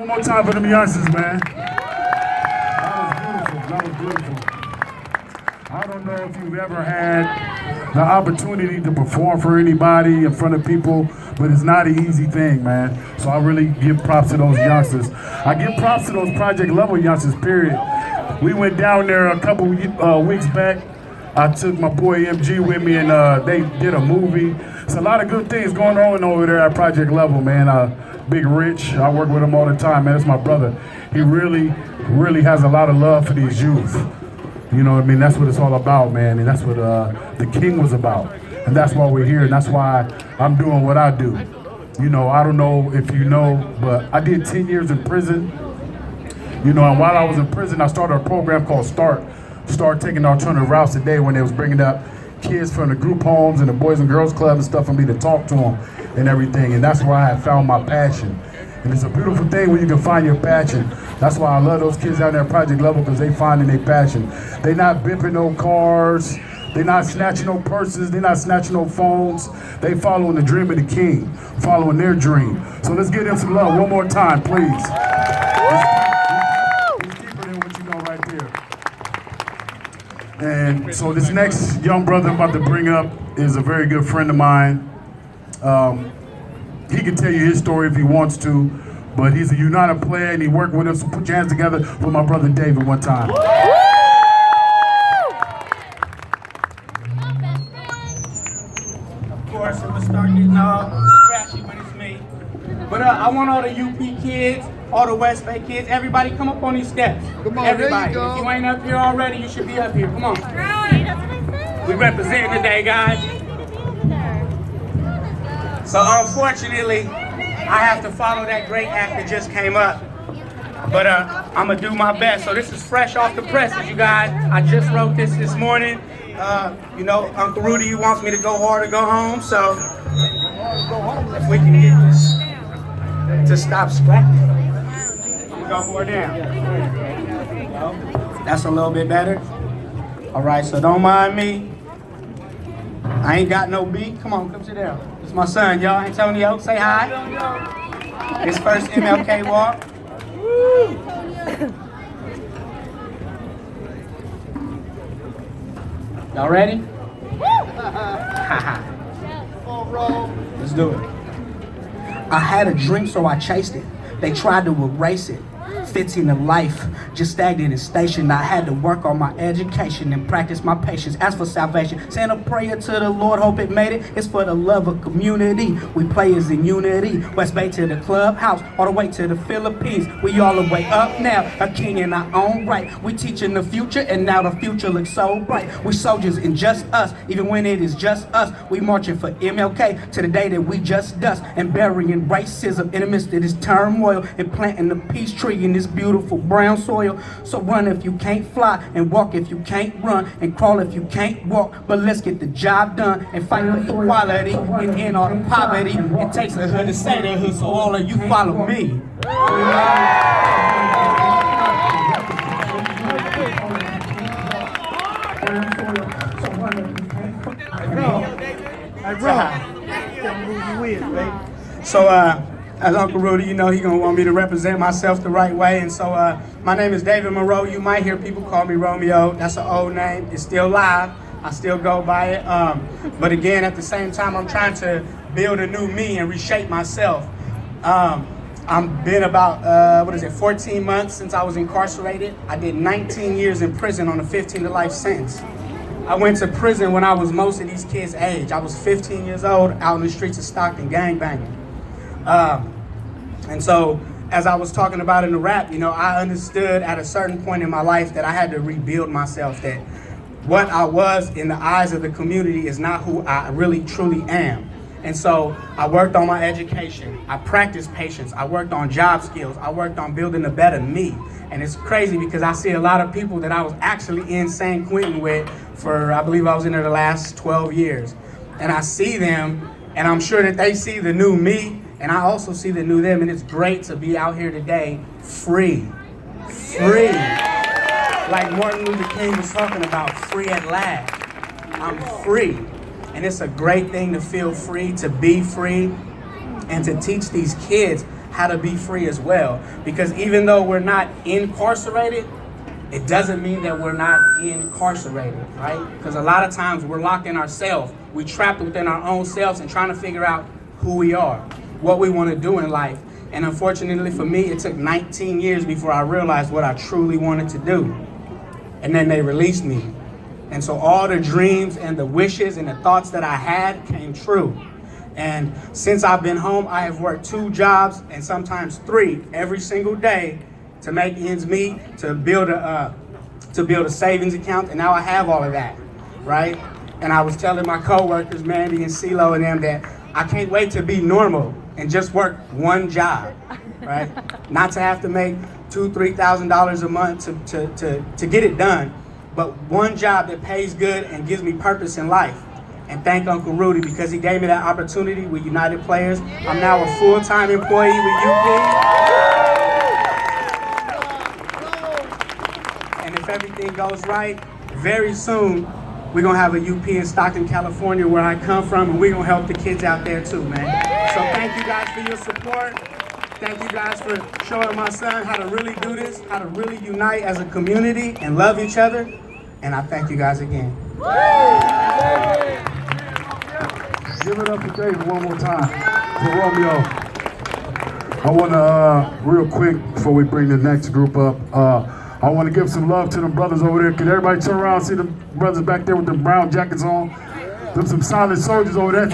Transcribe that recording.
One more time for them youngsters, man. That was beautiful. I don't know if you've ever had the opportunity to perform for anybody in front of people, but it's not an easy thing, man. So I really give props to those youngsters. I give props to those project level youngsters, period. We went down there a couple weeks back. I took my boy MG with me, and they did a movie. It's a lot of good things going on over there at project level, man. Big Rich, I work with him all the time, man. That's my brother. He really has a lot of love for these youth. You know what I mean? That's what it's all about, man. And that's what the King was about. And that's why we're here, and that's why I'm doing what I do. You know, I don't know if you know, but I did 10 years in prison. You know, and while I was in prison, I started a program called START taking alternative routes today, when they was bringing up kids from the group homes and the Boys and Girls Club and stuff for me to talk to them and everything. And that's where I had found my passion. And it's a beautiful thing when you can find your passion. That's why I love those kids out there at project level, because they finding their passion. They not bipping no cars. They not snatching no purses. They not snatching no phones. They following the dream of the King, following their dream. So let's give them some love one more time, please. It's deeper than what you know right there. And so this next young brother I'm about to bring up is a very good friend of mine. He can tell you his story if he wants to, but he's a United player and he worked with us. So put your hands together for my brother David one time. Of course, it will start getting all scratchy when it's me. But I want all the UP kids, all the West Bay kids, everybody come up on these steps. Come on, everybody. there you go. If you ain't up here already, you should be up here. Come on. Right, that's what I said. We representing today, guys. So unfortunately, I have to follow that great act that just came up. But I'm gonna do my best. So this is fresh off the presses, you guys. I just wrote this morning. You know, Uncle Rudy wants me to go hard or go home. So if we can get this to stop scratching, I'm gonna go more down. That's a little bit better. All right, so don't mind me. I ain't got no beat. Come on, come sit down. It's my son, y'all. Antonio, say hi. His first MLK walk. Y'all ready? Let's do it. I had a dream, so I chased it. They tried to erase it. Fitting to life, just stagnant and stationed. I had to work on my education and practice my patience. As for salvation, send a prayer to the Lord, hope it made it. It's for the love of community. We players in unity. West Bay to the clubhouse, all the way to the Philippines. We all the way up now, a king in our own right. We teaching the future, and now the future looks so bright. We soldiers in just us, even when it is just us. We marching for MLK to the day that we just dust, and burying racism in the midst of this turmoil, and planting the peace tree in this beautiful brown soil. So run if you can't fly, and walk if you can't run, and crawl if you can't walk. But let's get the job done and fight for equality and end all the poverty. It takes a hood to say that hood, so all of you follow me. So as Uncle Rudy, you know, he gonna want me to represent myself the right way. And so my name is David Monroe. You might hear people call me Romeo. That's an old name. It's still live. I still go by it. But again, at the same time, I'm trying to build a new me and reshape myself. I've been about, 14 months since I was incarcerated. I did 19 years in prison on a 15 to life sentence. I went to prison when I was most of these kids' age. I was 15 years old, out in the streets of Stockton, gangbanging. And so, as I was talking about in the rap, you know, I understood at a certain point in my life that I had to rebuild myself, that what I was in the eyes of the community is not who I really truly am. And so I worked on my education, I practiced patience, I worked on job skills, I worked on building a better me. And it's crazy because I see a lot of people that I was actually in San Quentin with for, I believe I was in there the last 12 years. And I see them, and I'm sure that they see the new me, and I also see the new them, and it's great to be out here today free. Free. Like Martin Luther King was talking about, free at last. I'm free. And it's a great thing to feel free, to be free, and to teach these kids how to be free as well. Because even though we're not incarcerated, it doesn't mean that we're not incarcerated, right? Because a lot of times we're locked in ourselves. We're trapped within our own selves and trying to figure out who we are, what we want to do in life. And unfortunately for me, it took 19 years before I realized what I truly wanted to do. And then they released me. And so all the dreams and the wishes and the thoughts that I had came true. And since I've been home, I have worked 2 jobs and sometimes 3 every single day to make ends meet, to build a savings account, and now I have all of that, right? And I was telling my coworkers, Mandy and CeeLo and them, that I can't wait to be normal and just work 1 job, right? Not to have to make $2,000-$3,000 a month to get it done, but 1 job that pays good and gives me purpose in life. And thank Uncle Rudy because he gave me that opportunity with United Playaz. I'm now a full-time employee with UP. And if everything goes right, very soon we're gonna have a UP in Stockton, California, where I come from, and we're gonna help the kids out there too, man. So thank you guys for your support. Thank you guys for showing my son how to really do this, how to really unite as a community and love each other. And I thank you guys again. Give it up for David one more time for Romeo. I want to, real quick, before we bring the next group up, I want to give some love to them brothers over there. Can everybody turn around and see the brothers back there with the brown jackets on? Them some solid soldiers over there.